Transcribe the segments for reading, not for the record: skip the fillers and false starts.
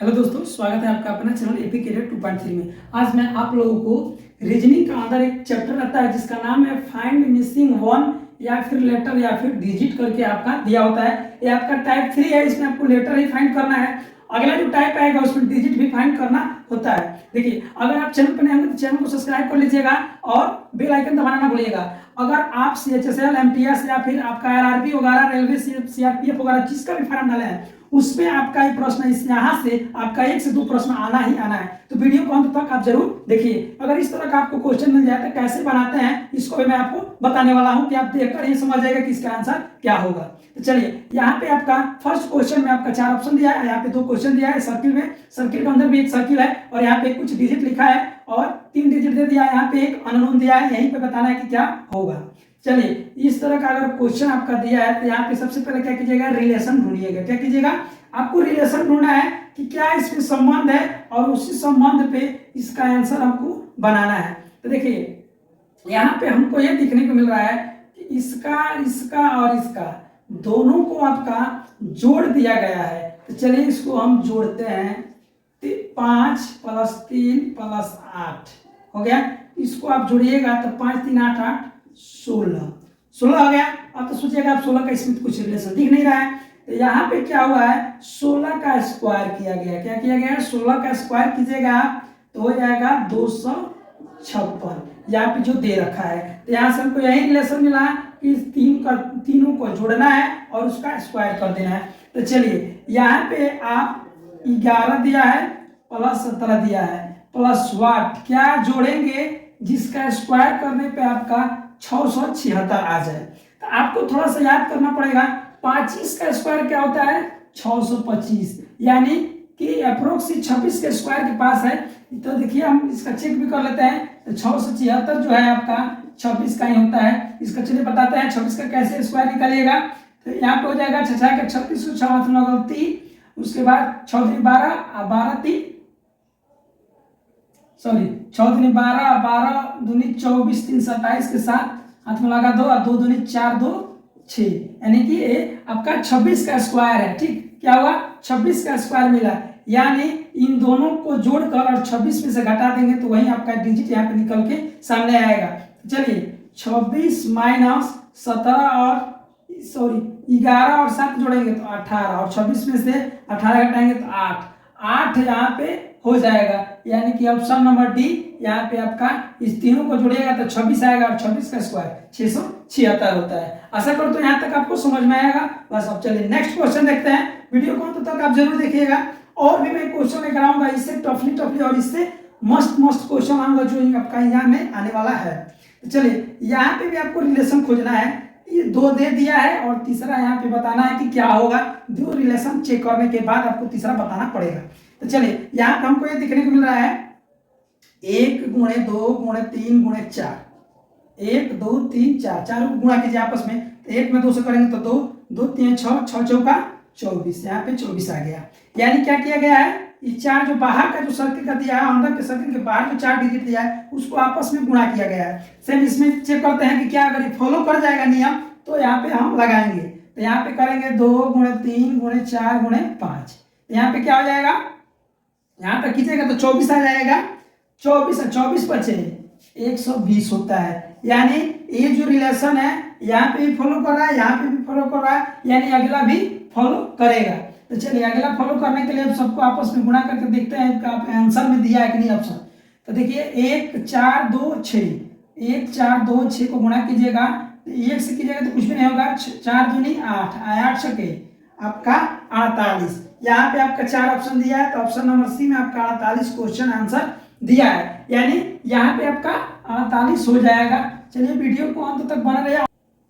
Hello दोस्तों, स्वागत है आपका अपना चैनल एपी कैरियर 2.3 में। आज मैं आप लोगों को रीजनिंग का अंदर एक चैप्टर रहता है जिसका नाम है फाइंड मिसिंग वन या फिर लेटर या फिर डिजिट करके आपका दिया होता है। ये आपका टाइप 3 है, इसमें आपको लेटर ही फाइंड करना है। अगला जो टाइप आएगा उसमें डिजिट भी फाइंड करना होता है। देखिए, अगर आप चैनल पर नए होंगे तो चैनल को सब्सक्राइब कर लीजिएगा और बेल आइकन दबाना ना भूलिएगा। अगर आप CHSL, MTS या फिर आपका RRB वगैरह, रेलवे, CRPF वगैरह जिसका भी फॉर्म डाले हैं उसमें आपका ही प्रश्न इस यहाँ से आपका 1 से 2 प्रश्न आना ही आना है। तो वीडियो को अंत तक आप जरूर देखिए। अगर इस तरह का आपको क्वेश्चन मिल जाए तो कैसे बनाते हैं इसको भी मैं आपको बताने वाला हूं कि आप देखकर ही समझ जाएगा कि इसका आंसर क्या होगा। तो चलिए, यहाँ पे आपका फर्स्ट क्वेश्चन में आपका 4 ऑप्शन दिया है, यहाँ पे 2 क्वेश्चन दिया है सर्किल में, सर्किल के अंदर भी एक सर्किल है और यहाँ पे कुछ डिजिट लिखा है और 3 डिजिट दे दिया है, यहाँ पे एक अननोन दिया है, यहीं पे बताना है कि क्या होगा। चलिए, इस तरह का अगर क्वेश्चन आपका दिया है तो यहाँ पे सबसे पहले क्या कीजिएगा, रिलेशन ढूंढिएगा। क्या कीजिएगा, आपको रिलेशन ढूंढना है कि क्या इसमें संबंध है और उसी संबंध पे इसका आंसर हमको बनाना है। तो देखिए, यहाँ पे हमको ये देखने को मिल रहा है कि इसका और इसका दोनों को आपका जोड़ दिया गया है। तो चलिए इसको हम जोड़ते हैं। 5 + 3 + 8 हो गया। इसको आप जोड़िएगा तो 5 3 8 8 16 हो गया। अब तो सोचिएगा आप 16 का इसमें कुछ रिलेशन दिख नहीं रहा है। तो यहाँ पे क्या हुआ है, 16 का स्क्वायर किया गया। क्या किया गया, 16 का स्क्वायर कीजिएगा तो हो जाएगा 256, यहाँ पे जो दे रखा है। तो यहाँ से हमको यही रिलेशन मिला कि तीनों को जोड़ना है और उसका स्क्वायर कर देना है। तो चलिए, यहाँ पे आप 11 दिया है प्लस 17 दिया है प्लस वाट, क्या जोड़ेंगे जिसका स्क्वायर करने पे आपका 676 आ जाए। तो आपको थोड़ा सा याद करना पड़ेगा, 25 का स्क्वायर क्या होता है, 625, यानी कि अप्रोक्स 26 के स्क्वायर के पास है। तो देखिए, हम इसका चेक भी कर लेते हैं। तो 676 जो है आपका 26 का ही होता है। इसका चलिए बताते हैं 26 का कैसे स्क्वायर निकालिएगा। तो यहाँ पे हो जाएगा 6 का 36, 6 3, उसके बाद 6 3 12, 12 3 सॉरी 6 3 12, 12 दूनी 24, 3 27 के साथ हाथ में लगा 2 और 2 दूनी 4 2 6, यानी कि ये आपका 26 का स्क्वायर है। ठीक, क्या हुआ, 26 का स्क्वायर मिला, यानी इन दोनों को जोड़कर और 26 में से घटा देंगे तो वही आपका डिजिट यहाँ पे निकल के सामने आएगा। चलिए, 26 - 17 और 11 और 7 जोड़ेंगे तो 18 और 26 में से 18 घटाएंगे तो 8 यहाँ पे हो जाएगा, यानी कि ऑप्शन नंबर डी। यहाँ पे आपका इस तीनों को जोड़िएगा तो 26 आएगा और 26 का स्क्वायर 676 होता है। आशा करता हूं यहाँ तक आपको समझ में आएगा। बस अब चलिए नेक्स्ट क्वेश्चन देखते हैं। वीडियो को अंत तक आप जरूर देखिएगा और भी मैं क्वेश्चन लेकर आऊंगा, इससे टफली और इससे मस्त क्वेश्चन आऊंगा जो आपका एग्जाम में आने वाला है। तो चलिए, यहाँ पे भी आपको रिलेशन खोजना है। ये 2 दे दिया है और तीसरा यहाँ पे बताना है कि क्या होगा। 2 रिलेशन चेक करने के बाद आपको तीसरा बताना पड़ेगा। तो चलिए, यहाँ पे हमको ये देखने को मिल रहा है 1 × 2 × 3 × 4, 1 2 3 4, चारों को गुणा कीजिए आपस में। तो 1 में 2 से करेंगे तो 2 2 3 6 6 चौका 24, यहाँ पे 24 आ गया। यानी क्या किया गया है, ये 4 जो बाहर का जो सर्किल का दिया है, अंदर के सर्किल के बाहर जो 4 डिजिट दिया है उसको आपस में गुणा किया गया है। सेम इसमें चेक करते हैं कि क्या अगर ये फॉलो कर जाएगा नियम तो यहाँ पे हम लगाएंगे। तो यहाँ पे करेंगे 2 × 3 × 4 × 5, यहाँ पे क्या हो जाएगा, यहाँ तक खींचेगा तो 24 आ जाएगा। 24 बचे 120 होता है, यानी ये जो रिलेशन है यहाँ पे भी फॉलो कर रहा है, यहाँ पे भी फॉलो कर रहा है, यानी अगला भी फॉलो करेगा। तो चलिए, अगला फॉलो करने के लिए अब सबको आपस में गुणा करके देखते हैं कि आप आंसर में दिया है कि नहीं ऑप्शन। तो देखिए, 1 4 2 6, 1 4 2 6 को गुणा कीजिएगा तो 1 से कीजिएगा तो कुछ भी नहीं होगा, 4 दूनी 8, 8 छके आपका 48। यहाँ पे आपका 4 ऑप्शन दिया है तो ऑप्शन नंबर सी में आपका 48 क्वेश्चन आंसर दिया है, यानी यहाँ पे आपका 48 हो जाएगा। चलिए, वीडियो को अंत तक बना रहे।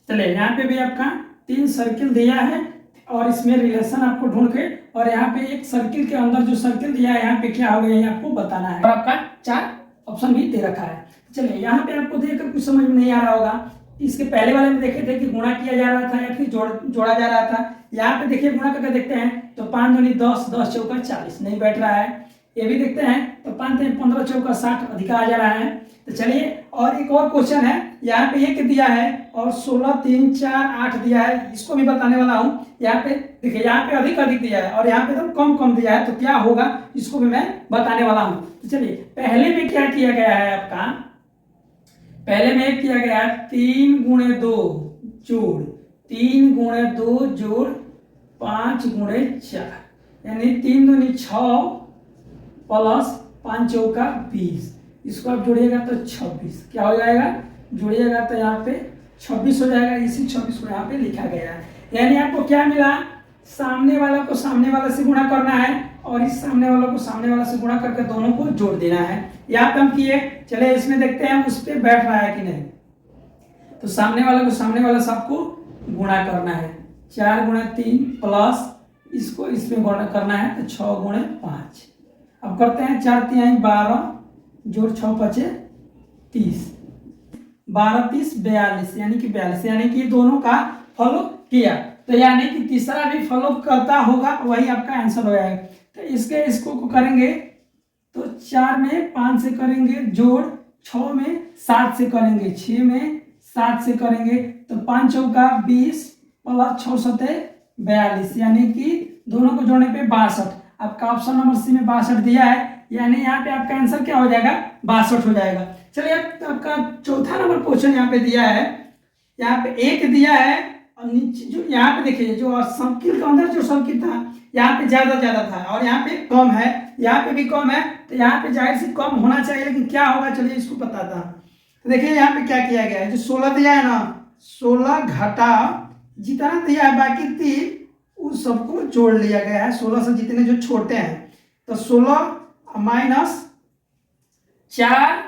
चलिए, यहाँ पे भी आपका 3 सर्किल दिया है और इसमें रिलेशन आपको ढूंढ के, और यहाँ पे एक सर्किल के अंदर जो सर्किल दिया है यहाँ पे क्या हो गया ये आपको बताना है, और आपका 4 ऑप्शन भी दे रखा है। चलिए, यहाँ पे आपको देखकर कुछ समझ में नहीं आ रहा होगा। इसके पहले वाले में देखे थे कि गुणा किया जा रहा था या फिर जोड़ा जा रहा था। यहाँ पे देखिए गुणा करके देखते हैं तो 5 दूनी 10, 10 चौका 40 नहीं बैठ रहा है। ये भी देखते हैं। तो 5 15 चौका 60 अधिक आ जा रहा है। तो चलिए और एक और क्वेश्चन है, यहाँ पे 1 दिया है और 16 3 4 8 दिया है, इसको भी बताने वाला हूँ। यहाँ पे देखिए, यहाँ पे अधिक दिया है और यहाँ पे एकदम कम कम दिया है, तो क्या होगा इसको भी मैं बताने वाला हूँ। तो चलिए पहले में क्या किया गया है आपका, पहले में किया गया 3 × 2 जोड़ 3 × 2 जोड़ 5 × 4, यानी 3 दूनी 6 प्लस 5 चौका 20, इसको आप जोड़िएगा तो 26, क्या हो जाएगा, जोड़िएगा तो यहाँ पे 26 हो जाएगा। इसी 26 को यहाँ पे लिखा गया है। यानी आपको क्या मिला, सामने वाला को सामने वाला से गुणा करना है और इस सामने वाला को सामने वाला से गुणा करके दोनों को जोड़ देना है। यहाँ पे हम किए, चले इसमें देखते हैं उस पर बैठ रहा है कि नहीं। तो सामने वाला को सामने वाला सबको गुणा करना है, 4 × 3 प्लस इसको इसमें गुणा करना है तो 6 × 5। अब करते हैं 4 × 3 12 जोड़ 6 × 5 30, 12 30 42, यानी कि 42, यानी कि दोनों का फॉलो किया। तो यानी कि तीसरा भी फॉलो करता होगा, वही आपका आंसर हो जाएगा। तो इसको करेंगे तो 4 में 5 से करेंगे जोड़, 6 में 7 से करेंगे, 6 में 7 से करेंगे तो 5 चौका 20 प्लस 6 सते 42, यानी कि दोनों को जोड़ने पे 62। आपका ऑप्शन नंबर सी में 62 दिया है, यानी यहाँ पे आपका आंसर क्या हो जाएगा, 62 हो जाएगा। चलिए आपका चौथा नंबर क्वेश्चन यहाँ पे दिया है, यहाँ पे 1 दिया है और नीचे जो यहाँ पे देखिए जो सर्किल के अंदर जो सर्किल था यहाँ पे ज्यादा था और यहाँ पे कम है, यहाँ पे भी कम है, तो यहाँ पे जाहिर से कम होना चाहिए, लेकिन क्या होगा चलिए इसको बताता हूँ। तो देखिए यहाँ पे क्या किया गया है, जो 16 दिया है ना, 16 घटा जितना दिया है बाकी 3 उस सबको जोड़ लिया गया है, 16 से जितने जो छोटे हैं। तो 16 माइनस 4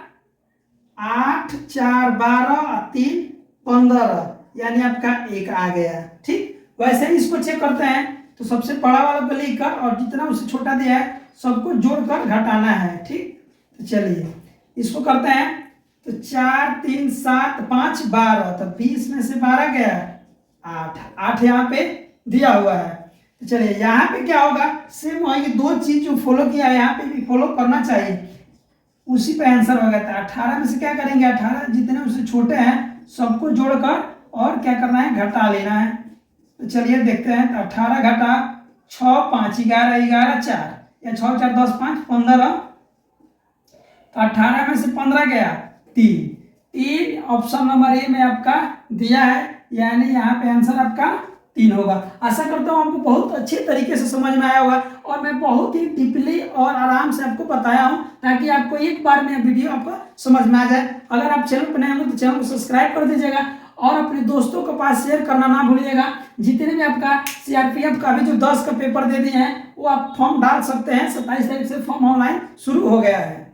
8 4 12 3 15, यानी आपका 1 आ गया। ठीक, वैसे ही इसको चेक करते हैं। तो सबसे बड़ा वाला को लेकर और जितना उससे छोटा दिया है सबको जोड़कर घटाना है। ठीक, तो चलिए इसको करते हैं। तो 4 3 7 5 12, तो 20 में से 12 गया 8 यहाँ पे दिया हुआ है। तो चलिए यहाँ पे क्या होगा, सेम वही 2 चीज जो फॉलो किया है यहाँ पे भी फॉलो करना चाहिए, उसी पे आंसर हो गया था। 18 में से क्या करेंगे, 18 जितने उससे छोटे हैं सबको जोड़कर और क्या करना है, घटा लेना है। तो चलिए देखते हैं। तो 18 घटा 6 5 11 11 4, या 6 4 10 5 15, तो 18 में से 15 गया 3, ऑप्शन नंबर ए में आपका दिया है, यानी यहाँ पे आंसर आपका 3 होगा। आशा करता हूँ आपको बहुत अच्छे तरीके से समझ में आया होगा और मैं बहुत ही डीपली और आराम से आपको बताया हूँ ताकि आपको एक बार में वीडियो आपको समझ में आ जाए। अगर आप चैनल पर नए हो तो चैनल को सब्सक्राइब कर दीजिएगा और अपने दोस्तों के पास शेयर करना ना भूलिएगा। जितने भी आपका CRPF का भी जो 10 का पेपर दे दिए हैं वो आप फॉर्म डाल सकते हैं, 27 तारीख से फॉर्म ऑनलाइन शुरू हो गया है।